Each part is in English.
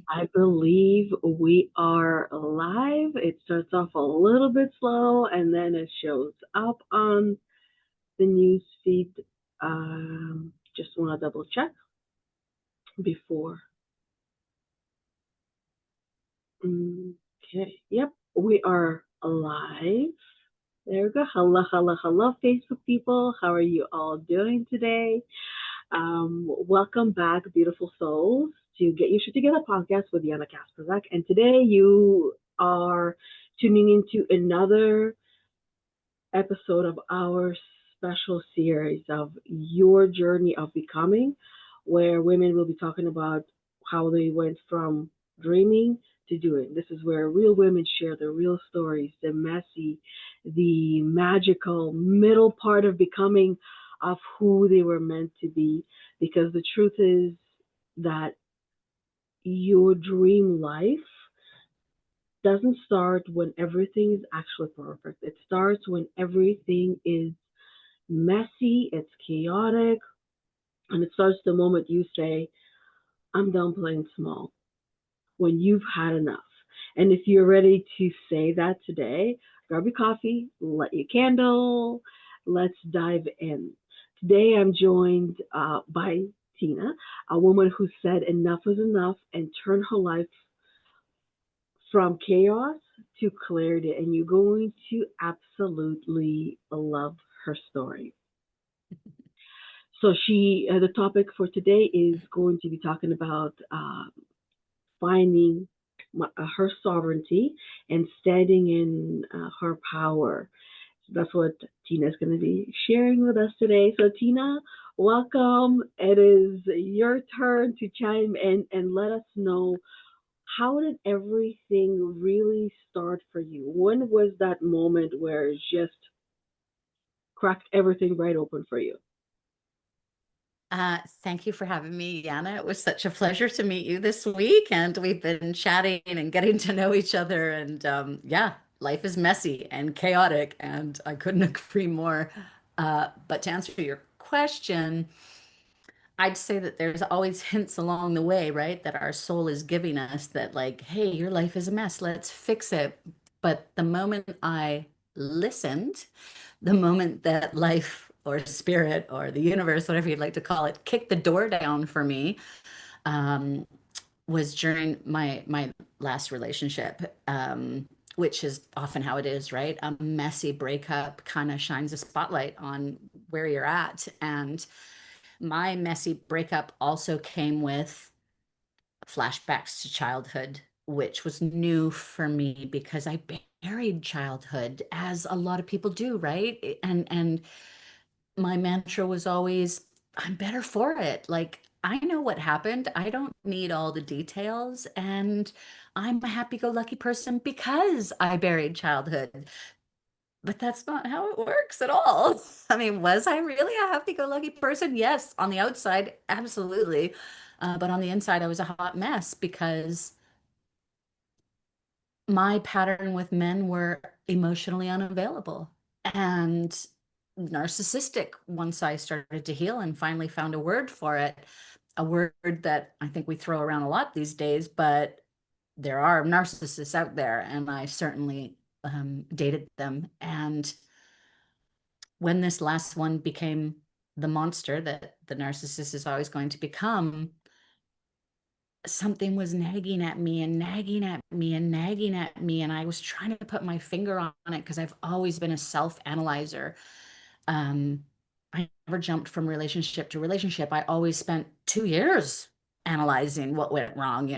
I believe we are live. It starts off a little bit slow and then it shows up on the news feed. Just want to double check before. Okay, yep, we are live. There we go. Hello, hello, hello, Facebook people. How are you all doing today? Welcome back, beautiful souls, to Get Your Shit Together podcast with Yana Kasperzak. And today you are tuning into another episode of our special series of Your Journey of Becoming, where women will be talking about how they went from dreaming to doing. This is where real women share the real stories, the messy, the magical middle part of becoming of who they were meant to be. Because the truth is that your dream life doesn't start when everything is actually perfect. It starts when everything is messy, it's chaotic, and it starts the moment you say, I'm done playing small, when you've had enough. And if you're ready to say that today, grab your coffee, light your candle, let's dive in. Today I'm joined by Tina, a woman who said enough is enough and turned her life from chaos to clarity, and you're going to absolutely love her story. So the topic for today is going to be talking about finding her sovereignty and standing in her power. So that's what Tina is going to be sharing with us today. So Tina, welcome. It is your turn to chime in and let us know, how did everything really start for you? When was that moment where it just cracked everything right open for you? Thank you for having me, Yana. It was such a pleasure to meet you this week, and we've been chatting and getting to know each other. And yeah, life is messy and chaotic, and I couldn't agree more. But to answer your question, I'd say that there's always hints along the way, right? That our soul is giving us that, like, hey, your life is a mess, let's fix it. But the moment I listened, the moment that life or spirit or the universe, whatever you'd like to call it, kicked the door down for me, um, was during my last relationship, which is often how it is, right? A messy breakup kind of shines a spotlight on where you're at. And my messy breakup also came with flashbacks to childhood, which was new for me because I buried childhood, as a lot of people do, right? And my mantra was always, I'm better for it. Like, I know what happened. I don't need all the details. And I'm a happy-go-lucky person because I buried childhood. But that's not how it works at all. I mean, was I really a happy-go-lucky person? Yes, on the outside, absolutely. But on the inside, I was a hot mess because my pattern with men were emotionally unavailable and narcissistic. Once I started to heal and finally found a word for it, a word that I think we throw around a lot these days, but there are narcissists out there, and I certainly dated them. And when this last one became the monster that the narcissist is always going to become, something was nagging at me and nagging at me and nagging at me. And I was trying to put my finger on it because I've always been a self-analyzer. Um, I never jumped from relationship to relationship. I always spent 2 years analyzing what went wrong,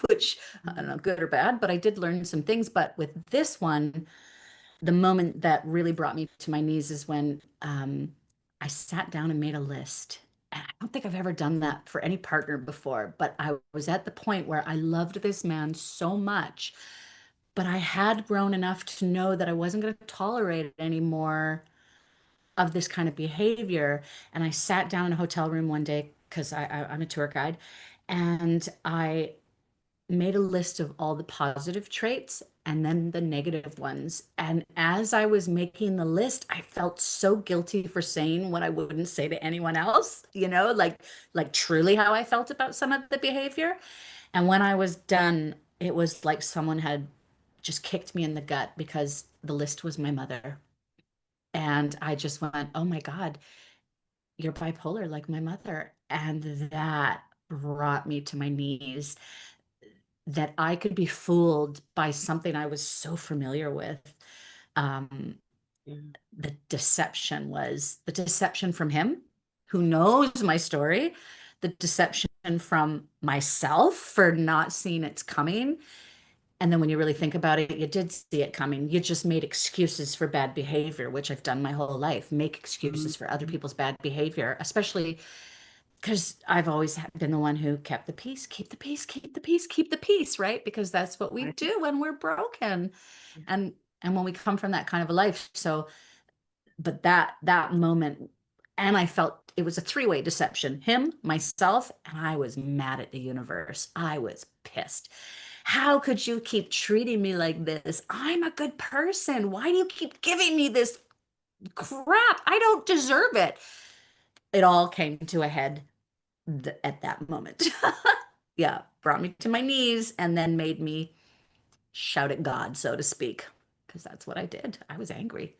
which I don't know, good or bad, but I did learn some things. But with this one, the moment that really brought me to my knees is when I sat down and made a list. And I don't think I've ever done that for any partner before, but I was at the point where I loved this man so much, but I had grown enough to know that I wasn't going to tolerate anymore of this kind of behavior. And I sat down in a hotel room one day because I'm a tour guide, and I made a list of all the positive traits and then the negative ones. And as I was making the list, I felt so guilty for saying what I wouldn't say to anyone else, like truly how I felt about some of the behavior. And when I was done, it was like someone had just kicked me in the gut because the list was my mother. And I just went, oh my God, you're bipolar like my mother. And that brought me to my knees, that I could be fooled by something I was so familiar with. Um, Yeah. the deception from him, who knows my story, the deception from myself for not seeing it's coming. And then when you really think about it, you did see it coming. You just made excuses for bad behavior, which I've done my whole life, make excuses for other Mhm. people's bad behavior, especially because I've always been the one who kept the peace, keep the peace, keep the peace, keep the peace, right? Because that's what we Right. do when we're broken. Yeah. And when we come from that kind of a life. So, but that moment, and I felt it was a three-way deception, him, myself, and I was mad at the universe. I was pissed. How could you keep treating me like this? I'm a good person. Why do you keep giving me this crap? I don't deserve it. It all came to a head at that moment. Yeah, brought me to my knees and then made me shout at God, so to speak, because that's what I did. I was angry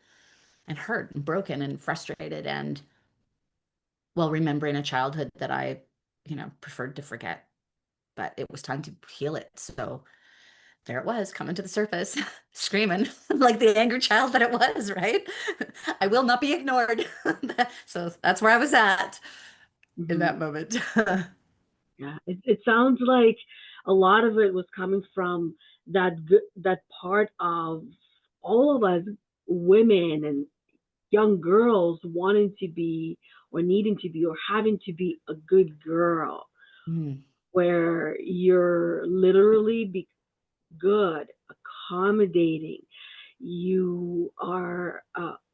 and hurt and broken and frustrated, and well, remembering a childhood that I, preferred to forget, but it was time to heal it. So there it was, coming to the surface, screaming like the angry child that it was, right? I will not be ignored. So that's where I was at in that Mhm. moment. Yeah. It sounds like a lot of it was coming from that part of all of us women and young girls wanting to be or needing to be or having to be a good girl, Mm. where you're literally be good, accommodating. You are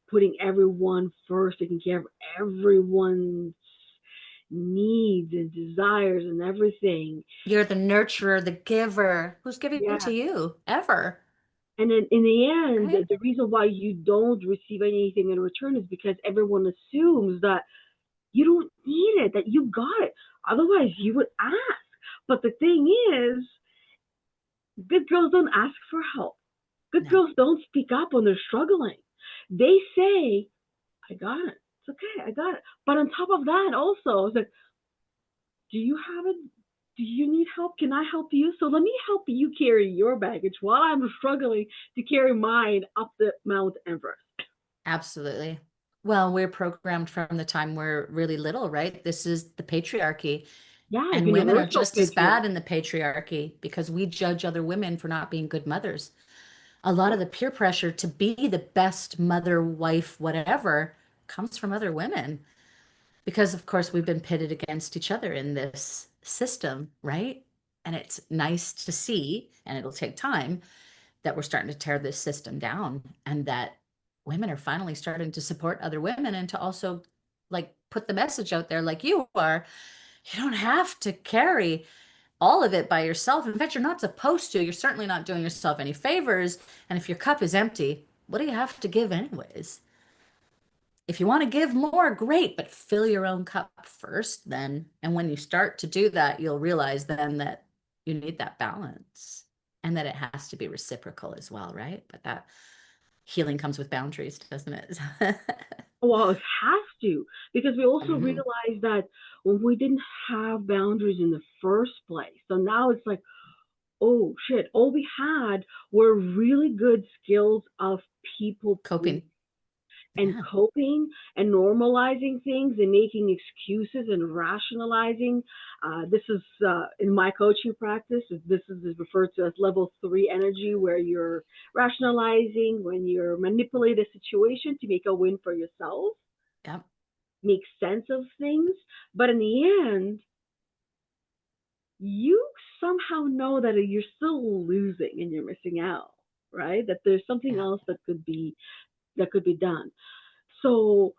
putting everyone first, taking care of everyone's needs and desires and everything. You're the nurturer, the giver. Who's giving Yeah. to you ever? And then in the end, Right? the reason why you don't receive anything in return is because everyone assumes that you don't need it, that you got it. Otherwise, you would ask. But the thing is, good girls don't ask for help. Good No, girls don't speak up when they're struggling. They say, I got it. It's okay. I got it. But on top of that, also, it's like, do you have it? Do you need help? Can I help you? So let me help you carry your baggage while I'm struggling to carry mine up the Mount Everest. absolutely. Well, we're programmed from the time we're really little, right? This is the patriarchy. Yeah, And women are universal just as bad patriarchy. in the patriarchy because we judge other women for not being good mothers. A lot of Yep. the peer pressure to be the best mother, wife, whatever comes from other women because, of course, we've been pitted against each other in this system, right? And it's nice to see, and it'll take time, that we're starting to tear this system down and that women are finally starting to support other women and to also like put the message out there like you are. You don't have to carry all of it by yourself. In fact, you're not supposed to. You're certainly not doing yourself any favors. And if your cup is empty, what do you have to give anyways? If you want to give more, great, but fill your own cup first then. And when you start to do that, you'll realize then that you need that balance and that it has to be reciprocal as well, right? But that healing comes with boundaries, doesn't it? Well, it has to, because we also Mhm. realize that when we didn't have boundaries in the first place. So now it's like, oh shit, all we had were really good skills of people pleasing Coping. and Yeah. coping and normalizing things and making excuses and rationalizing. This is in my coaching practice. This is referred to as level three energy, where you're rationalizing, when you're manipulating a situation to make a win for yourself, Yep. make sense of things. But in the end, you somehow know that you're still losing and you're missing out, right? That there's something Yeah. else that could be done. So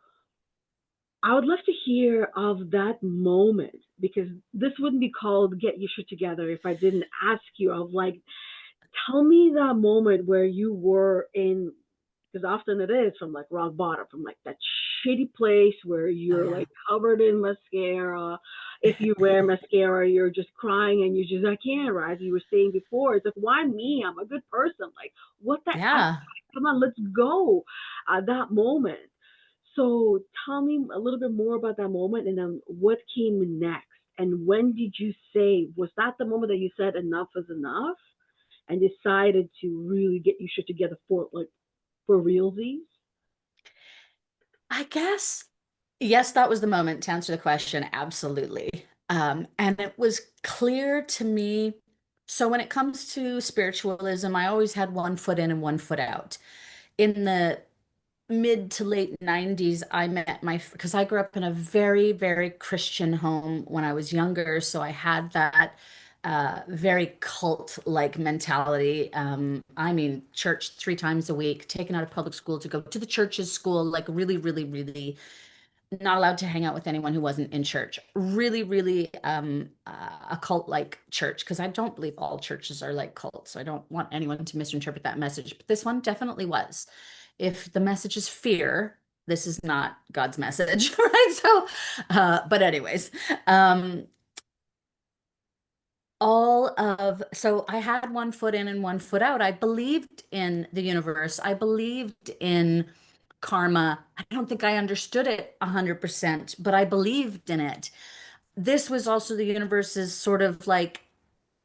I would love to hear of that moment, because this wouldn't be called Get Your Shit Together if I didn't ask you of like, tell me that moment where you were in, because often it is from like rock bottom, from like that shitty place where Oh you're yeah. like covered in mascara. If you wear mascara, you're just crying and you just, I can't, right? As you were saying before, it's like, why me? I'm a good person. Like, what the F? Yeah. Come on, let's go. That moment. So tell me a little bit more about that moment and then what came next. And when did you say, was that the moment that you said enough is enough and decided to really get your shit together for like for realsies? I guess, yes, that was the moment to answer the question. Absolutely. And it was clear to me. So when it comes to spiritualism, I always had one foot in and one foot out. In the mid to late 90s, I met because I grew up in a very, very Christian home when I was younger. So I had that very cult-like mentality. I mean, church 3 times a week, taken out of public school to go to the church's school, like really, really, really not allowed to hang out with anyone who wasn't in church. Really, really a cult-like church, because I don't believe all churches are like cults. So I don't want anyone to misinterpret that message. But this one definitely was. If the message is fear, this is not God's message, right? So, but anyways, um, so I had one foot in and one foot out. I believed in the universe. I believed in karma. I don't think I understood it 100%, but I believed in it. This was also the universe's sort of like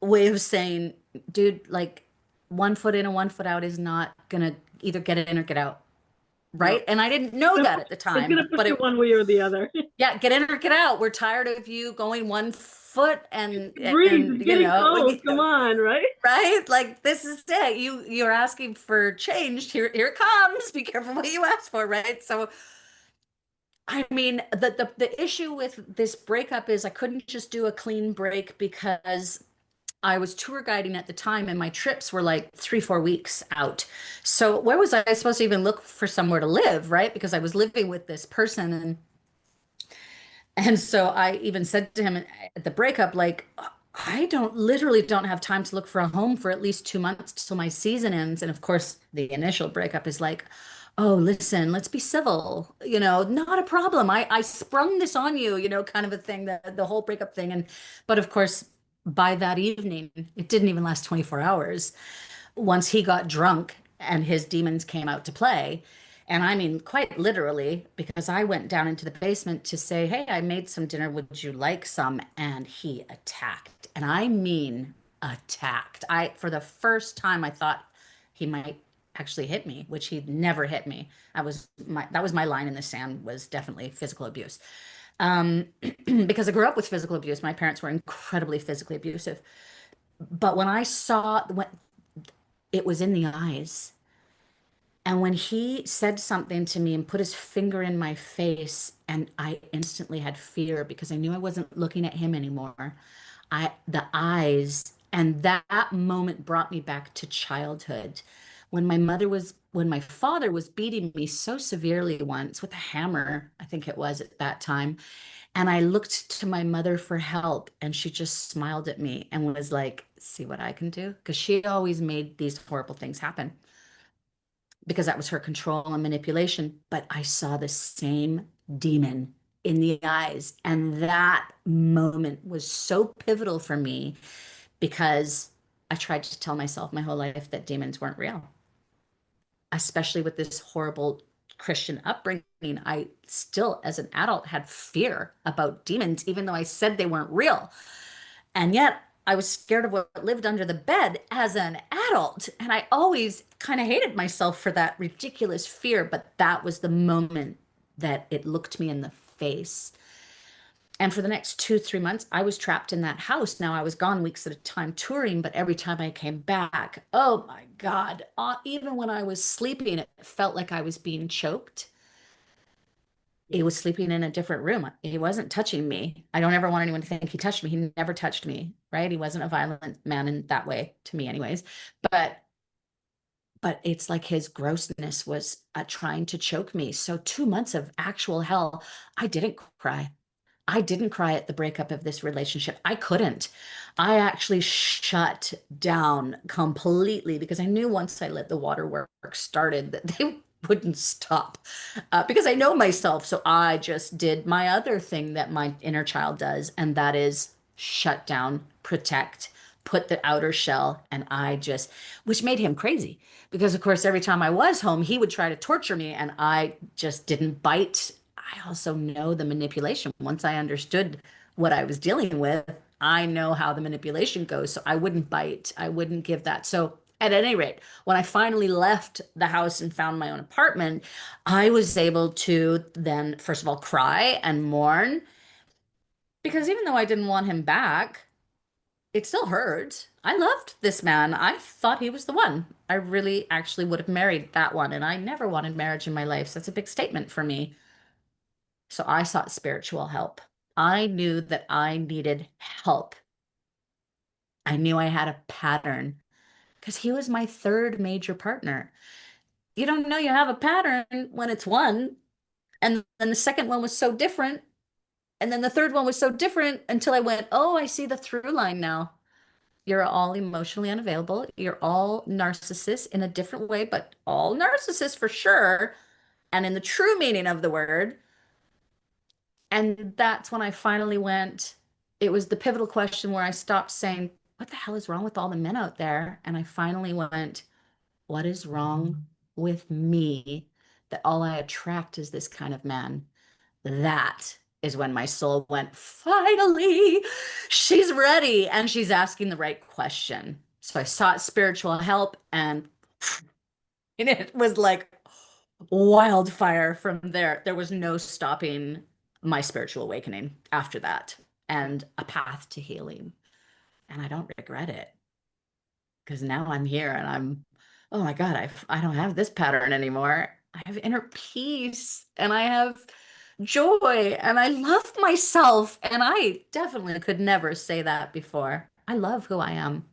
way of saying, dude, like one foot in and one foot out is not gonna either get in or get out, No. right? And I didn't know that at the It's time, gonna push but you it, one way or the other. yeah, get in or get out. We're tired of you going 1 foot Breathe, and it's getting close. Come on, right? right? Like this is it. You're asking for change. Here it comes. Be careful what you ask for, right? So I mean, the issue with this breakup is I couldn't just do a clean break because I was tour guiding at the time and my trips were like 3, 4 weeks out. So where was I supposed to even look for somewhere to live, right? Because I was living with this person and so I even said to him at the breakup, like, I literally don't have time to look for a home for at least 2 months till my season ends. And of course, the initial breakup is like, oh, listen, let's be civil, not a problem. I sprung this on you, kind of a thing, the whole breakup thing. But of course, by that evening, it didn't even last 24 hours once he got drunk and his demons came out to play. And I mean, quite literally, because I went down into the basement to say, hey, I made some dinner. Would you like some? And he attacked. And I mean, attacked. For the first time, I thought he might actually hit me, which he never hit me. That was my line in the sand, was definitely physical abuse. Um, because I grew up with physical abuse. My parents were incredibly physically abusive. But when I saw when it was in the eyes. And when he said something to me and put his finger in my face, and I instantly had fear because I knew I wasn't looking at him anymore. The eyes, and that moment brought me back to childhood. When my father was beating me so severely once with a hammer, I think it was at that time. And I looked to my mother for help, and she just smiled at me and was like, see what I can do? Because she always made these horrible things happen because that was her control and manipulation. But I saw the same demon in the eyes. And that moment was so pivotal for me because I tried to tell myself my whole life that demons weren't real, especially with this horrible Christian upbringing. I still, as an adult, had fear about demons, even though I said they weren't real. And yet I was scared of what lived under the bed as an adult. And I always kind of hated myself for that ridiculous fear. But that was the moment that it looked me in the face. And for the next 2, 3 months, I was trapped in that house. Now I was gone weeks at a time touring, but every time I came back, oh my God, even when I was sleeping, it felt like I was being choked. He was sleeping in a different room. He wasn't touching me. I don't ever want anyone to think he touched me. He never touched me, right? He wasn't a violent man in that way to me anyways. But it's like his grossness was trying to choke me. So 2 months of actual hell, I didn't cry. I didn't cry at the breakup of this relationship. I couldn't. I actually shut down completely because I knew once I let the waterwork started that they wouldn't stop because I know myself. So I just did my other thing that my inner child does, and that is shut down, protect, put the outer shell. And I just, which made him crazy because, of course, every time I was home, he would try to torture me, and I just didn't bite. I also know the manipulation. Once I understood what I was dealing with, I know how the manipulation goes. So I wouldn't bite, I wouldn't give that. So at any rate, when I finally left the house and found my own apartment, I was able to then, first of all, cry and mourn because even though I didn't want him back, it still hurt. I loved this man. I thought he was the one. I really actually would have married that one. And I never wanted marriage in my life. So that's a big statement for me. So I sought spiritual help. I knew that I needed help. I knew I had a pattern because he was my third major partner. You don't know you have a pattern when it's one. And then the second one was so different. And then the third one was so different until I went, oh, I see the through line now. You're all emotionally unavailable. You're all narcissists in a different way, but all narcissists for sure. And in the true meaning of the word. And that's when I finally went, it was the pivotal question where I stopped saying, what the hell is wrong with all the men out there? And I finally went, what is wrong with me that all I attract is this kind of man? That is when my soul went, finally, she's ready and she's asking the right question. So I sought spiritual help and it was like wildfire from there. There was no stopping my spiritual awakening after that and a path to healing. And I don't regret it because now I'm here and oh my God, I don't have this pattern anymore. I have inner peace and I have joy and I love myself. And I definitely could never say that before. I love who I am.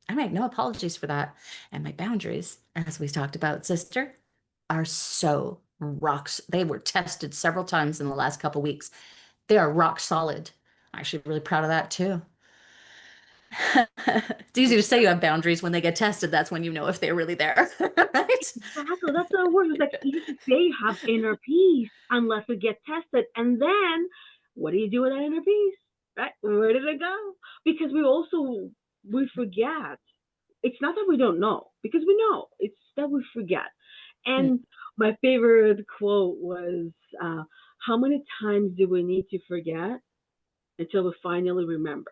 I make no apologies for that. And my boundaries, as we talked about, sister, are so rocks. They were tested several times in the last couple weeks. They are rock solid. I'm actually really proud of that too. It's easy to say you have boundaries when they get tested. That's when you know if they're really there, right? Exactly. That's the word. It's like easy to say you have inner peace unless it gets tested. And then what do you do with that inner peace? Right? Where did it go? Because we forget. It's not that we don't know, because we know. It's that we forget. Mm. And my favorite quote was, how many times do we need to forget until we finally remember?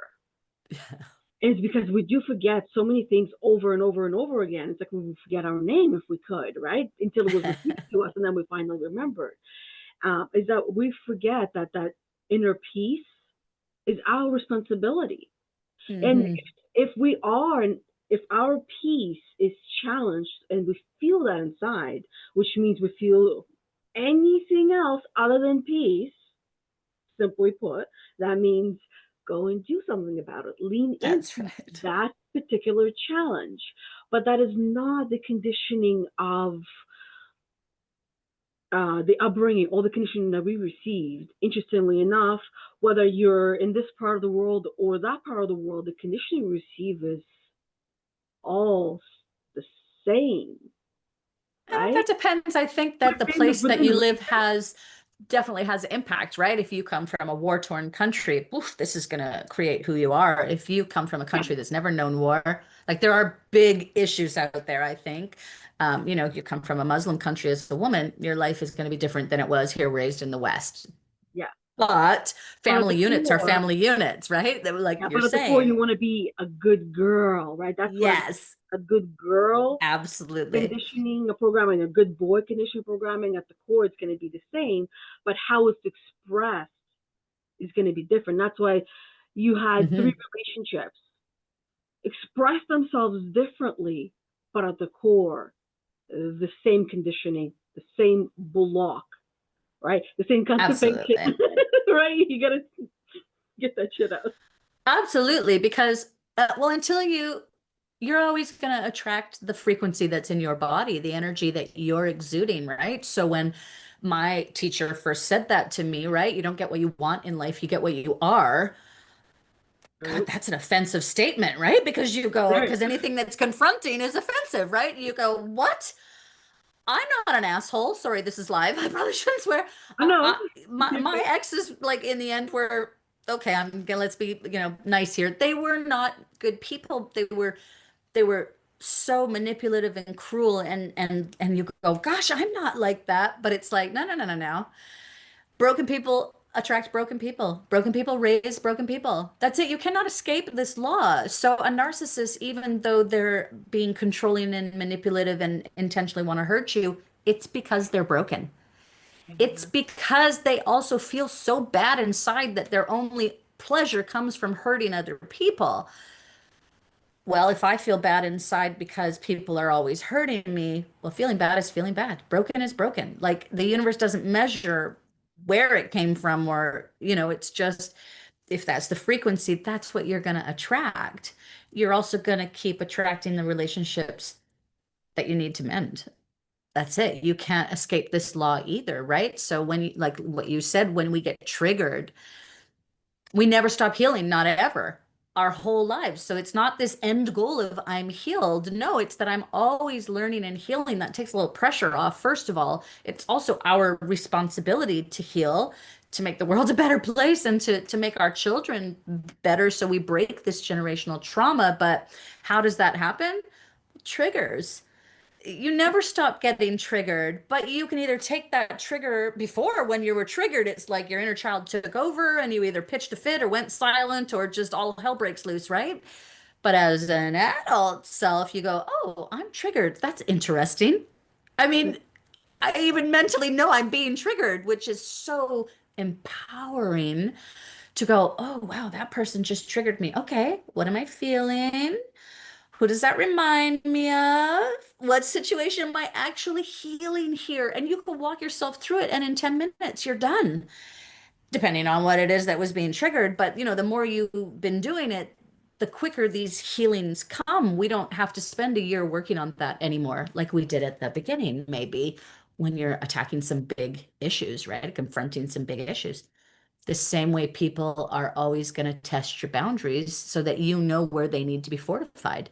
And it's because we do forget so many things over and over and over again. It's like we would forget our name if we could, right? Until it was repeated to us, and then we finally remembered. Is that we forget that that inner peace is our responsibility. And Hmm. if we are, if our peace is challenged and we feel that inside, which means we feel anything else other than peace, simply put, that means go and do something about it. Lean That's into right. that particular challenge. But that is not the conditioning of the upbringing or the conditioning that we received. Interestingly enough, whether you're in this part of the world or that part of the world, the conditioning we receive is all the same, That right? depends. I think that the place that Within you live reason. has definitely has impact, right? If you come from a war-torn country, oof, this is going to create who you are. If you come from a Yeah, country that's never known war, like there are big issues out there, I think. You come from a Muslim country as a woman, your life is going to be different than it was here raised in the West. yeah. But But at the family units are core, family units, right? Like yeah, you're but at the core, you saying. want to be a good girl, right? That's where Yes, a good girl absolutely. conditioning, a programming, a good boy conditioning programming at the core, it's going to be the same, but how it's expressed is going to be different. That's why you had three Hmm. relationships express themselves differently, but at the core, the same conditioning, the same block, right? The same constipation, Absolutely. right? You got to get that shit out. Absolutely, because well, until you're always going to attract the frequency that's in your body, the energy that you're exuding, right? So when my teacher first said that to me, right? You don't get what you want in life, you get what you are. God, Right? that's an offensive statement, right? Because you go, There, because anything that's confronting is offensive, right? You go, what? I'm not an asshole. Sorry, this is live. I probably shouldn't swear. I know. My exes, like in the end, were okay. I'm gonna let's be, nice here. They were not good people. They were so manipulative and cruel, and you go, gosh, I'm not like that. But it's like, no, no, no, no, no. Broken people attract broken people. Broken people raise broken people. That's it. You cannot escape this law. So a narcissist, even though they're being controlling and manipulative and intentionally want to hurt you, it's because they're broken. It's Yeah, because they also feel so bad inside that their only pleasure comes from hurting other people. Well, if I feel bad inside because people are always hurting me, well, feeling bad is feeling bad. Broken is broken. Like the universe doesn't measure where it came from, or, it's just if that's the frequency, that's what you're going to attract. You're also going to keep attracting the relationships that you need to mend. That's it. You can't escape this law either, right? So when you, like what you said, when we get triggered, we never stop healing, not ever, our whole lives. So it's not this end goal of I'm healed. No, it's that I'm always learning and healing. That takes a little pressure off. First of all, it's also our responsibility to heal, to make the world a better place, and to make our children better. So we break this generational trauma. But how does that happen? Triggers. You never stop getting triggered, but you can either take that trigger. Before, when you were triggered, it's like your inner child took over and you either pitched a fit or went silent or just all hell breaks loose, right? But as an adult self, you go, oh, I'm triggered. That's interesting. I mean, I even mentally know I'm being triggered, which is so empowering to go, oh, wow, that person just triggered me. Okay, what am I feeling? Who does that remind me of? What situation am I actually healing here? And you can walk yourself through it, and in 10 minutes, you're done, depending on what it is that was being triggered. But, the more you've been doing it, the quicker these healings come. We don't have to spend a year working on that anymore, like we did at the beginning, maybe when you're attacking some big issues, right? Confronting some big issues. The same way people are always going to test your boundaries so that you know where they need to be fortified.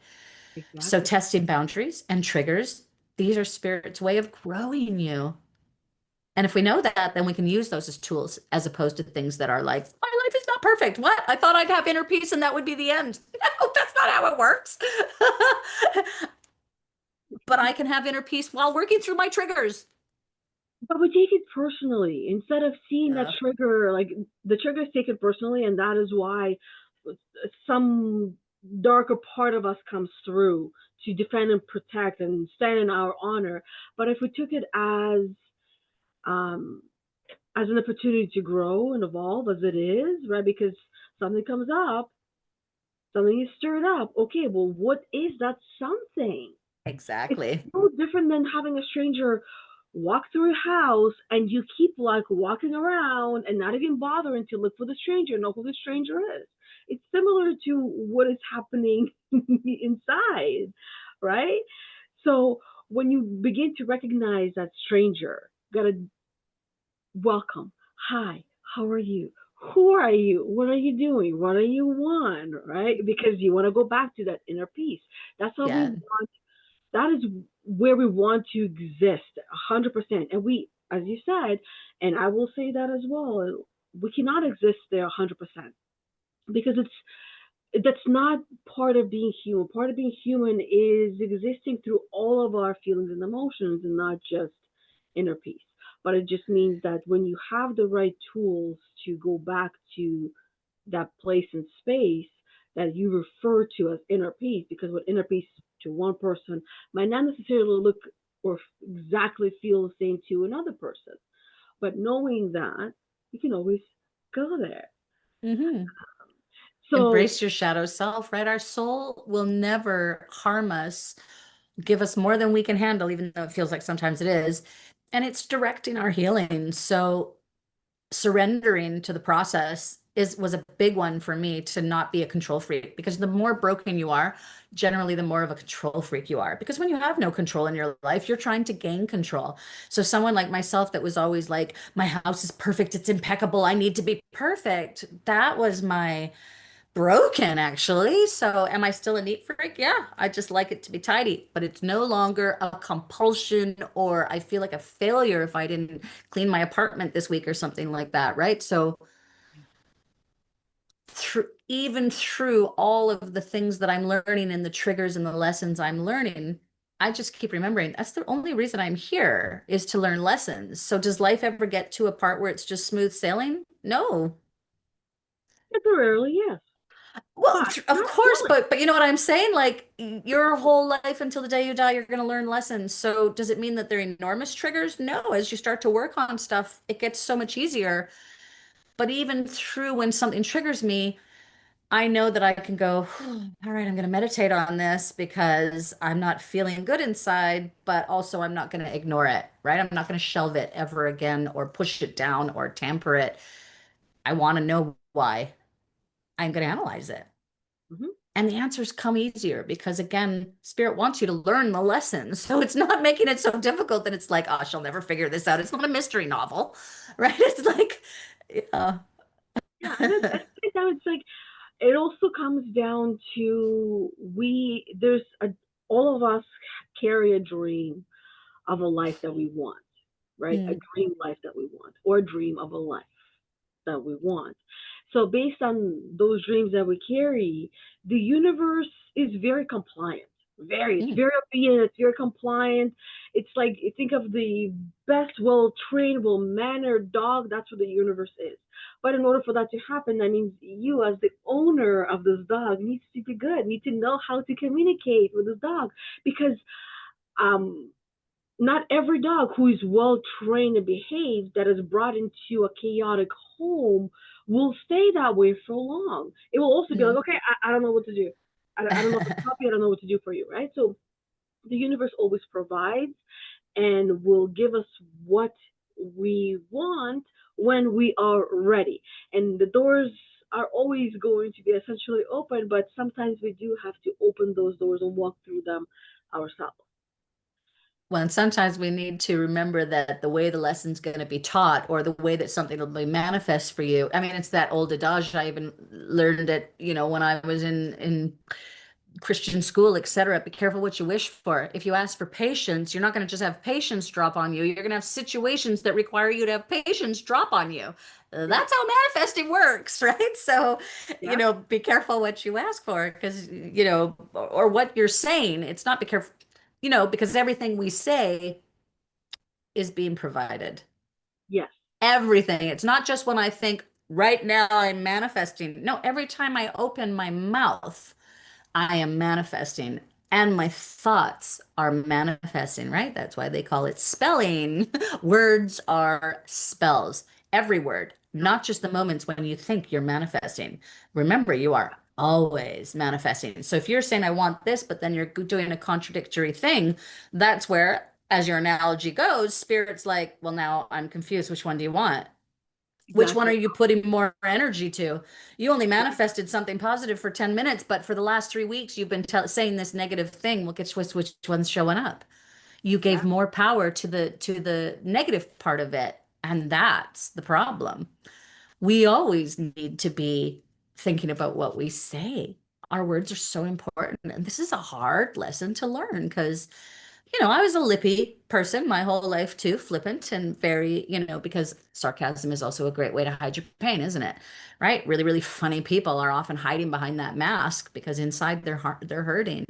So exactly. testing boundaries and triggers, these are spirit's way of growing you. And if we know that, then we can use those as tools as opposed to things that are like, my life is not perfect. What? I thought I'd have inner peace and that would be the end. No, that's not how it works. But I can have inner peace while working through my triggers. But we take it personally instead of seeing that Yeah. trigger. Like the triggers take it personally, and that is why some darker part of us comes through to defend and protect and stand in our honor. But if we took it um, as an opportunity to grow and evolve, as it is, right? Because something comes up, something is stirred up. Okay, well, what is that something? It's Exactly. no different than having a stranger walk through your house and you keep like walking around and not even bothering to look for the stranger, know who the stranger is. It's similar to what is happening inside, right? So when you begin to recognize that stranger, gotta welcome. Hi, how are you? Who are you? What are you doing? What do you want? Right? Because you want to go back to that inner peace. That's what we Yeah. want. That is where we want to exist 100%. And we, as you said, and I will say that as well, we cannot exist there 100% because that's not part of being human. Part of being human is existing through all of our feelings and emotions and not just inner peace. But it just means that when you have the right tools to go back to that place and space that you refer to as inner peace, because what inner peace to one person might not necessarily look or exactly feel the same to another person. But knowing that, you can always go there. Hmm. So, Embrace your shadow self, right? Our soul will never harm us, give us more than we can handle, even though it feels like sometimes it is. And it's directing our healing. So surrendering to the process was a big one for me, to not be a control freak, because the more broken you are, generally the more of a control freak you are, because when you have no control in your life, you're trying to gain control. So someone like myself that was always like, my house is perfect, it's impeccable, I need to be perfect, that was my broken actually. So am I still a neat freak? Yeah, I just like it to be tidy, but it's no longer a compulsion or I feel like a failure if I didn't clean my apartment this week or something like that, right? So through even through all of the things that I'm learning and the triggers and the lessons I'm learning, I just keep remembering that's the only reason I'm here is to learn lessons. So does life ever get to a part where it's just smooth sailing? No. Temporarily, yes, Well, but of not course, fully. but you know what I'm saying? Like your whole life until the day you die, you're going to learn lessons. So does it mean that they're enormous triggers? No. As you start to work on stuff, it gets so much easier. But even through when something triggers me, I know that I can go, all right, I'm going to meditate on this because I'm not feeling good inside, but also I'm not going to ignore it, right? I'm not going to shelve it ever again or push it down or tamper it. I want to know why. I'm going to analyze it. Hmm. And the answers come easier because, again, spirit wants you to learn the lessons. So it's not making it so difficult that it's like, oh, she'll never figure this out. It's not a mystery novel, right? It's like, yeah. Yeah, and at the same time, it's like it also comes down to all of us carry a dream of a life that we want, right? A Mm, dream life that we want, or a dream of a life that we want. So, based on those dreams that we carry, the universe is very compliant. It's mm. very obedient, it's very compliant. It's like, you think of the best, well trained, well mannered dog, that's what the universe is. But in order for that to happen, that means you, as the owner of this dog, needs to be good, need to know how to communicate with this dog. Because um, not every dog who is well trained and behaved that is brought into a chaotic home will stay that way for long. It will also be like, Mm. okay, I don't know what to do. I don't know if it's puppy. I don't know what to do for you, right? So the universe always provides and will give us what we want when we are ready. And the doors are always going to be essentially open, but sometimes we do have to open those doors and walk through them ourselves. Well, and sometimes we need to remember that the way the lesson's going to be taught or the way that something will be manifest for you. I mean, it's that old adage I even learned it, when I was in Christian school, etc. Be careful what you wish for. If you ask for patience, you're not going to just have patience drop on you. You're going to have situations that require you to have patience drop on you. Yeah, That's how manifesting works, right? So, yeah, be careful what you ask for because, or what you're saying. It's not be careful, because everything we say is being provided. yes, Everything. It's not just when I think right now I'm manifesting. No, every time I open my mouth, I am manifesting and my thoughts are manifesting, right? That's why they call it spelling. Words are spells. Every word, yeah, not just the moments when you think you're manifesting. Remember, you are always manifesting. So if you're saying, I want this, but then you're doing a contradictory thing, that's where, as your analogy goes, spirit's like, well, now I'm confused. Which one do you want? Which one are exactly. you putting more energy to? You only manifested something positive for 10 minutes, but for the last 3 weeks, you've been saying this negative thing. Look at which one's showing up. You gave Yeah, more power to the negative part of it, and that's the problem. We always need to be thinking about what we say. Our words are so important, and this is a hard lesson to learn because I was a lippy person my whole life too, flippant and very, because sarcasm is also a great way to hide your pain, isn't it? Right? Really, really funny people are often hiding behind that mask because inside they're hurting.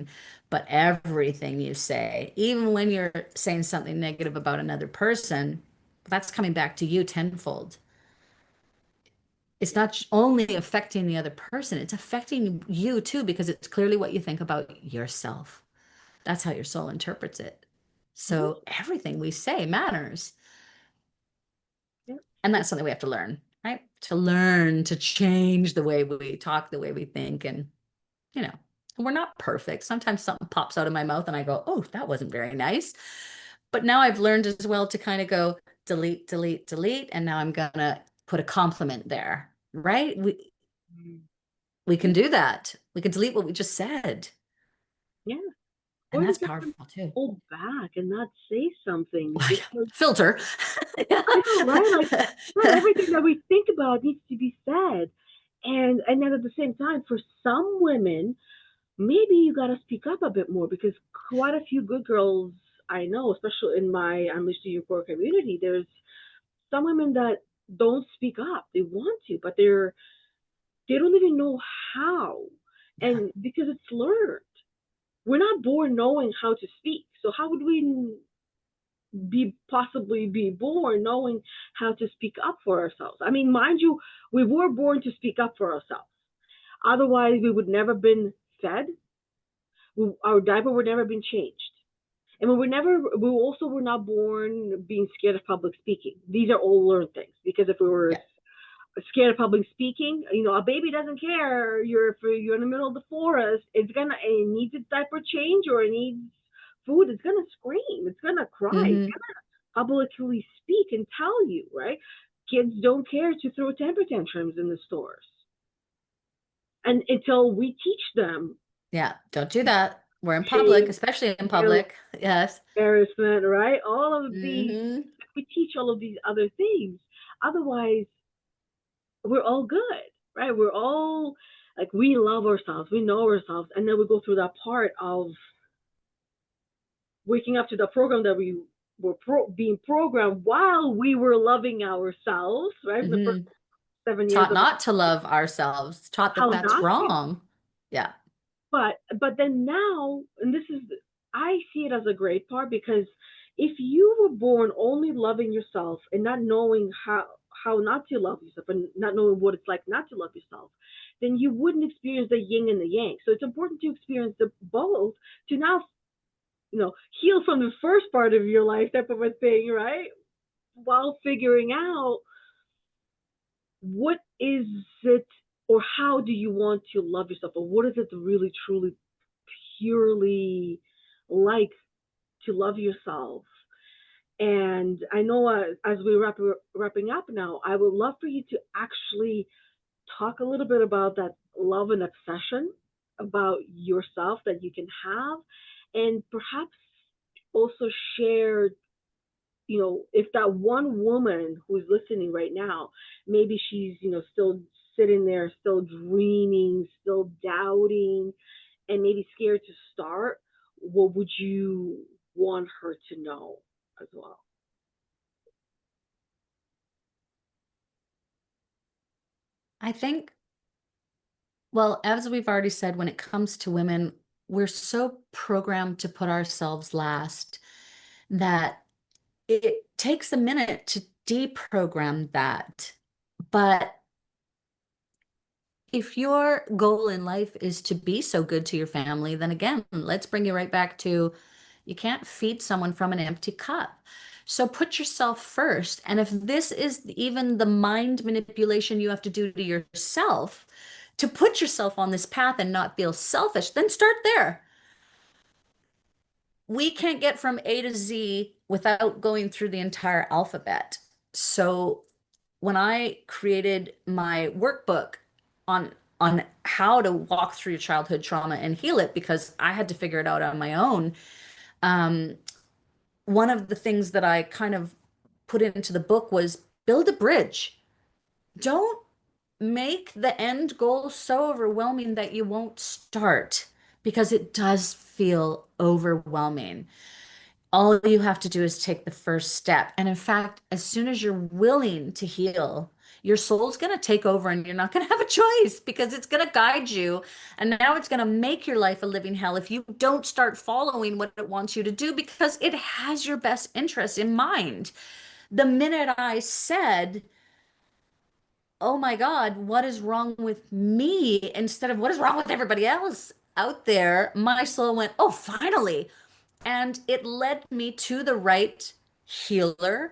But everything you say, even when you're saying something negative about another person, that's coming back to you tenfold. It's yeah. not only affecting the other person, it's affecting you too because it's clearly what you think about yourself. That's how your soul interprets it. Hmm. So everything we say matters. Yeah. And It's, that's something we have to learn, right? To learn to change the way we talk, the way we think. And, you know, we're not perfect. Sometimes something pops out of my mouth and I go, oh, that wasn't very nice. But now I've learned as well to kind of go delete, delete, delete. And now I'm going to put a compliment there, right? We can yeah, do that. We can delete what we just said. yeah. And Or that's even powerful too. pull back and not say something because Filter. I know, right? Like, not everything that we think about needs to be said. And then at the same time, for some women, maybe you got to speak up a bit more, because quite a few good girls I know, especially in my Unleash to Your Core community, there's some women that don't speak up. They want to, but they don't even know how, Yeah. and because it's learned. We're not born knowing how to speak. So how would we be possibly be born knowing how to speak up for ourselves? I mean, mind you, we were born to speak up for ourselves. Otherwise, we would never been fed. Our diaper would never been changed. And we also were not born being scared of public speaking. These are all learned things, because if we were Yeah. scared of public speaking, a baby doesn't care. If you're in the middle of the forest, it needs its diaper change or it needs food. It's gonna scream. It's gonna cry. It's Hmm. gonna publicly speak and tell you, right? Kids don't care to throw temper tantrums in the stores, and until we teach them Yeah. Don't do that. We're in public, shame, especially in guilt, public. Yes. embarrassment, right? All of these, Hmm. we teach all of these other things. Otherwise, we're all good, right? We're all like, we love ourselves, we know ourselves, and then we go through that part of waking up to the program that we were being programmed while we were loving ourselves, right? For the first Hmm. 7 years Taught of not to love ourselves, taught that how that's not to. wrong. Yeah. But then now, and this is, I see it as a great part, because if you were born only loving yourself and not knowing how not to love yourself, and not knowing what it's like not to love yourself, then you wouldn't experience the yin and the yang. So it's important to experience the both, to now, heal from the first part of your life, type of a thing, right? While figuring out what is it, or how do you want to love yourself, or what is it really truly purely like to love yourself. And I know, as we wrapping up now, I would love for you to actually talk a little bit about that love and obsession about yourself that you can have, and perhaps also share, if that one woman who's listening right now, maybe she's, still sitting there, still dreaming, still doubting, and maybe scared to start, what would you want her to know as well? I think, well, as we've already said, when it comes to women, we're so programmed to put ourselves last that it takes a minute to deprogram that. But if your goal in life is to be so good to your family, then again, let's bring you right back to you can't feed someone from an empty cup. So put yourself first. And if this is even the mind manipulation you have to do to yourself to put yourself on this path and not feel selfish, then start there. We can't get from A to Z without going through the entire alphabet. So when I created my workbook on how to walk through your childhood trauma and heal it, because I had to figure it out on my own, um, one of the things that I kind of put into the book was build a bridge. Don't make the end goal so overwhelming that you won't start, because it does feel overwhelming. All you have to do is take the first step. And in fact, as soon as you're willing to heal, your soul's going to take over and you're not going to have a choice, because it's going to guide you. And now it's going to make your life a living hell if you don't start following what it wants you to do, because it has your best interest in mind. The minute I said, oh my God, what is wrong with me? Instead of what is wrong with everybody else out there, my soul went, oh, finally. And it led me to the right healer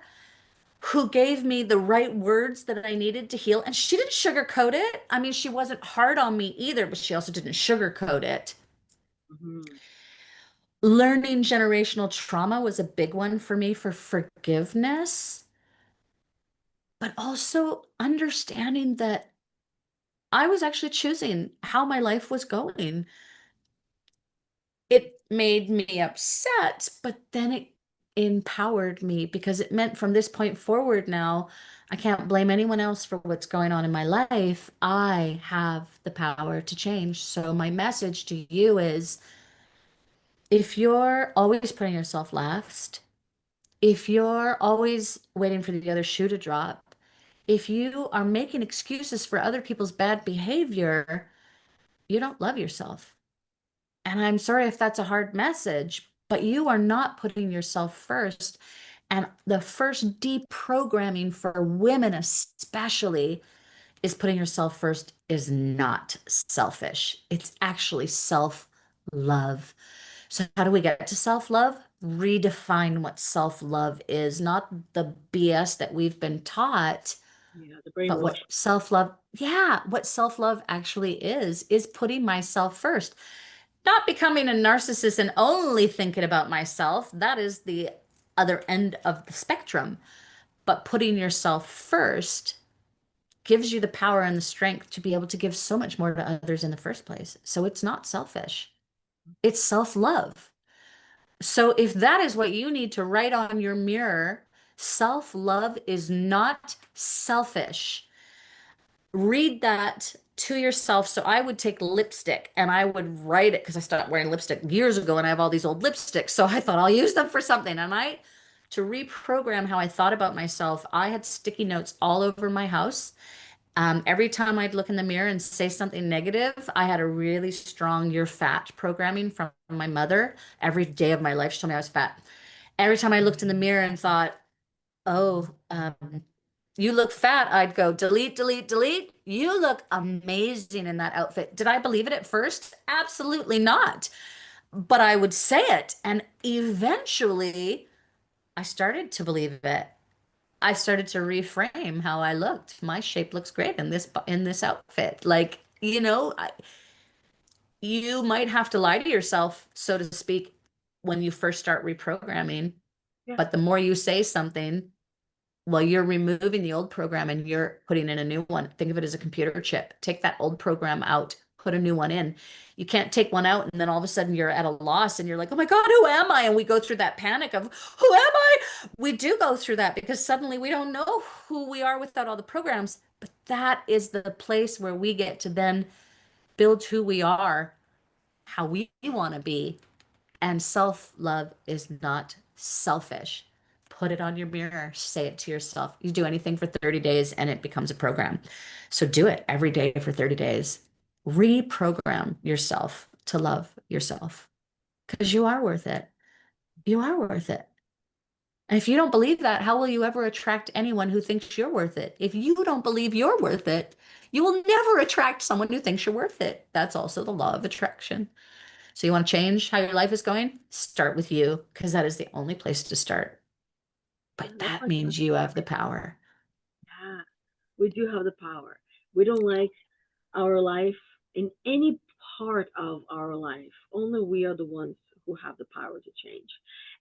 who gave me the right words that I needed to heal. And she didn't sugarcoat it. I mean, she wasn't hard on me either, but she also didn't sugarcoat it. Mm-hmm. Learning generational trauma was a big one for me for forgiveness, but also understanding that I was actually choosing how my life was going. It made me upset, but then it empowered me because it meant from this point forward now, I can't blame anyone else for what's going on in my life. I have the power to change. So my message to you is if you're always putting yourself last, if you're always waiting for the other shoe to drop, if you are making excuses for other people's bad behavior, you don't love yourself. And I'm sorry if that's a hard message, but you are not putting yourself first. And the first deprogramming for women, especially, is putting yourself first is not selfish. It's actually self love. So, how do we get to self love? Redefine what self love is, not the BS that we've been taught, Yeah, the but brainwash. what self love, yeah, what self love actually is putting myself first. Not becoming a narcissist and only thinking about myself. That is the other end of the spectrum. But putting yourself first gives you the power and the strength to be able to give so much more to others in the first place. So it's not selfish, it's self love. So if that is what you need to write on your mirror, self love is not selfish. Read that to yourself. So I would take lipstick and I would write it because I stopped wearing lipstick years ago and I have all these old lipsticks. So I thought I'll use them for something. And to reprogram how I thought about myself, I had sticky notes all over my house. Every time I'd look in the mirror and say something negative, I had a really strong "you're fat" programming from my mother. Every day of my life, she told me I was fat. Every time I looked in the mirror and thought, oh, you look fat, I'd go delete, delete, delete. You look amazing in that outfit. Did I believe it at first? Absolutely not. But I would say it. And eventually I started to believe it. I started to reframe how I looked. My shape looks great in this outfit. Like, you might have to lie to yourself, so to speak, when you first start reprogramming. Yeah. But the more you say something, well, you're removing the old program and you're putting in a new one. Think of it as a computer chip. Take that old program out, put a new one in. You can't take one out and then all of a sudden you're at a loss and you're like, oh my God, who am I? And we go through that panic of, who am I? We do go through that because suddenly we don't know who we are without all the programs. But that is the place where we get to then build who we are, how we want to be, and self love is not selfish. Put it on your mirror, say it to yourself. You do anything for 30 days and it becomes a program. So do it every day for 30 days. Reprogram yourself to love yourself because you are worth it. You are worth it. And if you don't believe that, how will you ever attract anyone who thinks you're worth it? If you don't believe you're worth it, you will never attract someone who thinks you're worth it. That's also the law of attraction. So you want to change how your life is going? Start with you, because that is the only place to start. Yeah, But that's that like means you have the power. yeah, we do have the power. We don't like our life in any part of our life. Only we are the ones who have the power to change.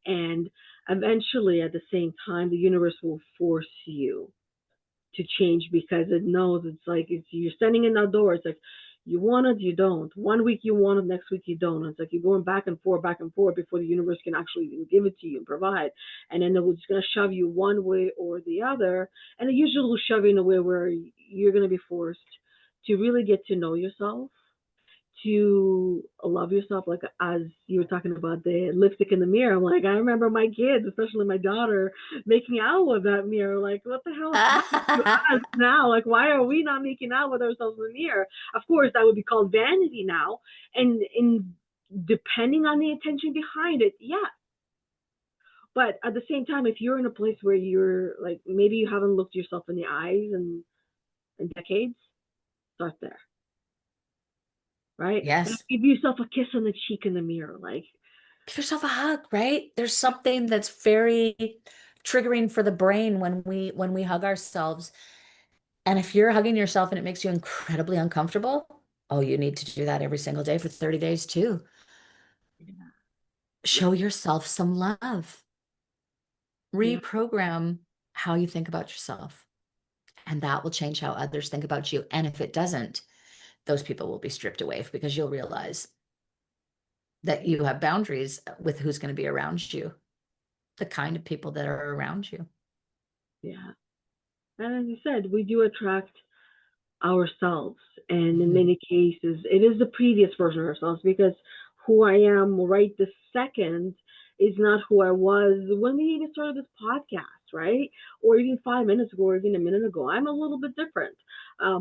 And eventually, at the same time, the universe will force you to change because it knows it's like it's you're standing in that door. It's like you want it, you don't. One week you want it, next week you don't. It's like you're going back and forth before the universe can actually give it to you and provide. And then it's going to shove you one way or the other. And it usually will shove you in a way where you're going to be forced to really get to know yourself, to love yourself. Like as you were talking about the lipstick in the mirror, I'm like, I remember my kids, especially my daughter, making out with that mirror. Like, what the hell happened to us now? Like, why are we not making out with ourselves in the mirror? Of course, that would be called vanity now. And in depending on the intention behind it, yeah. But at the same time, if you're in a place where you're like maybe you haven't looked yourself in the eyes in decades, start there, right? And Yes. give yourself a kiss on the cheek in the mirror, like Give yourself a hug, right? There's something that's very triggering for the brain when we hug ourselves. And if you're hugging yourself and it makes you incredibly uncomfortable, oh, you need to do that every single day for 30 days too. yeah, yeah, Show yourself some love. yeah. Reprogram how you think about yourself. And that will change how others think about you. And if it doesn't, those people will be stripped away because you'll realize that you have boundaries with who's going to be around you. the kind of people that are around you. Yeah. And as you said, we do attract ourselves. And in Mhm. many cases, it is the previous version of ourselves because who I am right this second is not who I was when we even started this podcast, right? Or even 5 minutes ago, or even a minute ago. I'm a little bit different.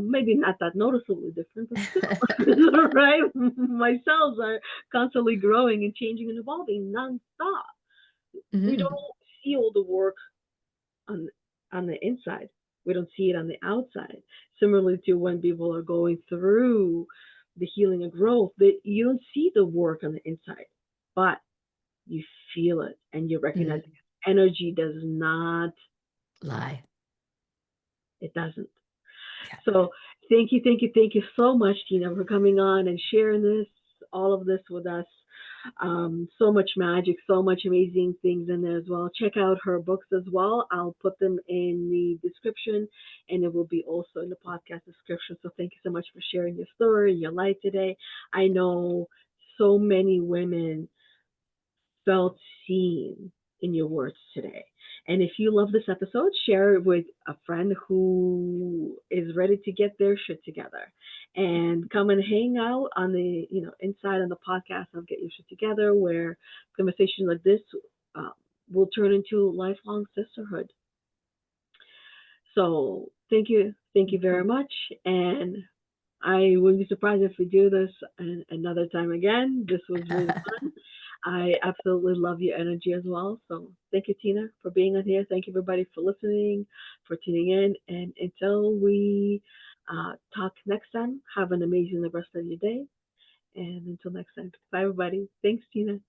Maybe not that noticeably different, but still, right? My cells are constantly growing and changing and evolving nonstop. We Mhm. don't see all the work on on the inside. We don't see it on the outside. Similarly to when people are going through the healing and growth, that you don't see the work on the inside, but you feel it and you recognize Mhm. energy does not, Lie. it doesn't. Yeah. So thank you so much, Tina, for coming on and sharing this, all of this with us. So much magic, so much amazing things in there as well. Check out her books as well. I'll put them in the description and it will be also in the podcast description. So thank you so much for sharing your story, your life today. I know so many women felt seen in your words today. And if you love this episode, share it with a friend who is ready to get their shit together and come and hang out on the, inside on the podcast of Get Your Shit Together, where conversations like this uh, will turn into lifelong sisterhood. So thank you very much. And I wouldn't be surprised if we do this another time again. This was really fun. I absolutely love your energy as well. So thank you, Tina, for being on here. Thank you, everybody, for listening, for tuning in. And until we talk next time, have an amazing rest of your day. And until next time, bye, everybody. Thanks, Tina.